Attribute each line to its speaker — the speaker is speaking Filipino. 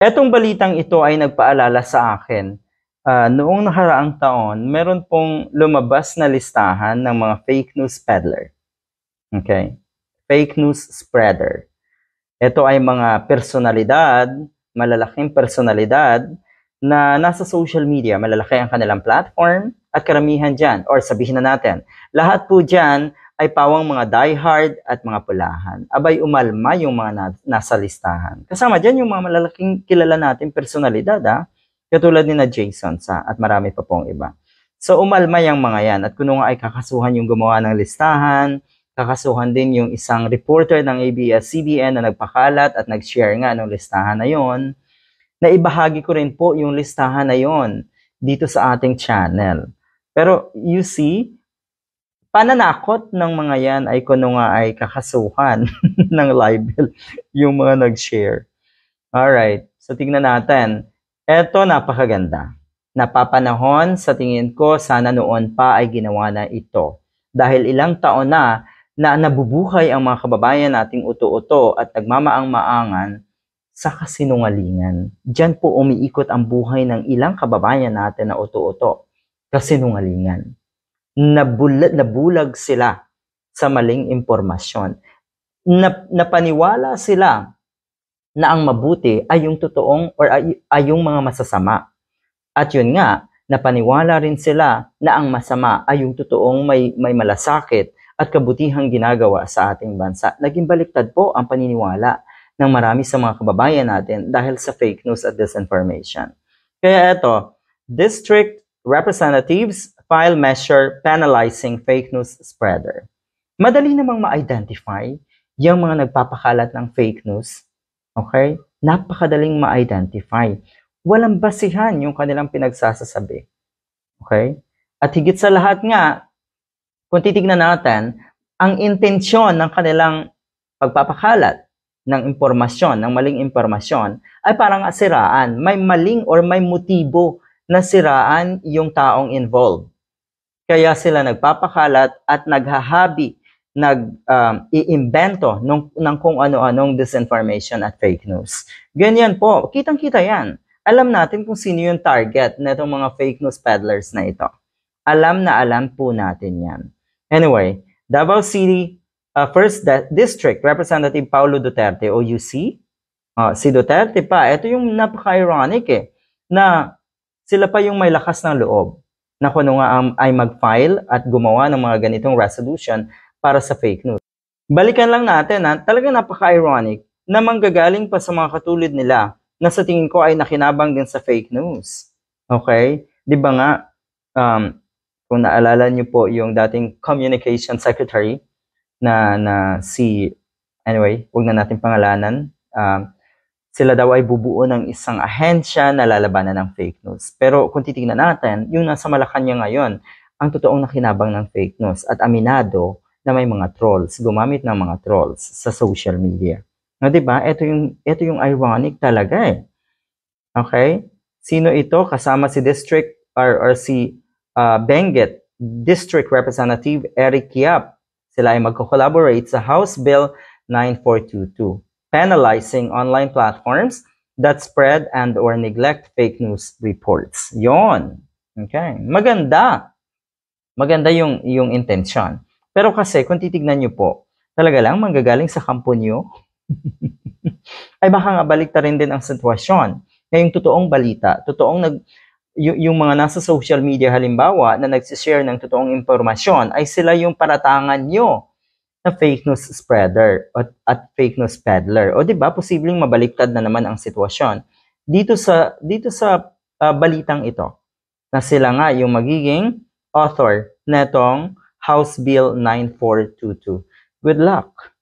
Speaker 1: Etong balitang ito ay nagpaalala sa akin. Noong nakaraang taon, meron pong lumabas na listahan ng mga fake news peddler. Okay? Fake news spreader. Ito ay mga personalidad, malalaking personalidad na nasa social media, malalaki ang kanilang platform at karamihan dyan, or sabihin na natin, lahat po dyan ay pawang mga diehard at mga pulahan. Abay umalma yung mga nasa listahan. Kasama dyan yung mga malalaking kilala natin personalidad, katulad ni na Jason Sa at marami pa pong iba. So umalma yung mga yan at kuno nga ay kakasuhan yung gumawa ng listahan, kakasuhan din yung isang reporter ng ABS-CBN na nagpakalat at nag-share nga ng listahan na yon. Naibahagi ko rin po yung listahan na yon dito sa ating channel. Pero you see, pananakot ng mga yan ay kuno nga ay kakasuhan ng libel yung mga nag-share. Alright, so tignan natin. Eto napakaganda. Napapanahon sa tingin ko sana noon pa ay ginawa na ito. Dahil ilang taon na nabubuhay ang mga kababayan nating uto-uto at nagmamaang-maangan sa kasinungalingan. Diyan po umiikot ang buhay ng ilang kababayan natin na uto-uto. Kasinungalingan. Nabulag sila sa maling impormasyon. Napaniwala sila na ang mabuti ay yung totoong or ay yung mga masasama. At yun nga, napaniwala rin sila na ang masama ay yung totoong may malasakit at kabutihang ginagawa sa ating bansa. Naging baliktad po ang paniniwala ng marami sa mga kababayan natin dahil sa fake news at disinformation. Kaya ito, District Representatives file measure penalizing fake news spreader. Madali namang ma-identify yung mga nagpapakalat ng fake news. Okay? Napakadaling ma-identify. Walang basihan yung kanilang pinagsasasabi. Okay? At higit sa lahat nga, kung titignan natin, ang intensyon ng kanilang pagpapakalat ng impormasyon, ng maling impormasyon, ay parang asiraan. May maling or may motibo na siraan yung taong involved. Kaya sila nagpapakalat at naghahabi, nag-iimbento ng kung ano-anong disinformation at fake news. Ganyan po, kitang-kita yan. Alam natin kung sino yung target na itong mga fake news peddlers na ito. Alam na alam po natin yan. Anyway, Davao City, First District Representative Paulo Duterte, o UC, si Duterte pa, ito yung napaka-ironic na sila pa yung may lakas ng loob na kuno nga ay mag-file at gumawa ng mga ganitong resolution para sa fake news. Balikan lang natin, talagang napaka-ironic na manggagaling pa sa mga katulad nila na sa tingin ko ay nakinabang din sa fake news. Okay? Di ba nga, kung naalala niyo po yung dating Communication Secretary na si, anyway, huwag na natin pangalanan, sila daw ay bubuo ng isang ahensya na lalabanan ng fake news. Pero kung titingnan natin, yung nasa Malacanang ngayon, ang totoong nakinabang ng fake news at aminado na may mga trolls, gumamit ng mga trolls sa social media. No, diba? Ito yung ironic talaga Okay? Sino ito? Kasama si District or si Benguet District Representative Eric Yap. Sila ay magko-collaborate sa House Bill 9422. Penalizing online platforms that spread and or neglect fake news reports. Yon. Okay. Maganda. Maganda yung intention. Pero kasi kung titignan nyo po, talaga lang manggagaling sa kampo nyo, ay baka nga baliktarin din ang sitwasyon. Ngayong totoong balita, yung mga nasa social media halimbawa na nagsishare ng totoong impormasyon, ay sila yung paratangan nyo na fake news spreader at fake news peddler. O di ba posibleng mabaliktad na naman ang sitwasyon dito sa balitang ito na sila nga yung magiging author netong House Bill 9422. Good luck.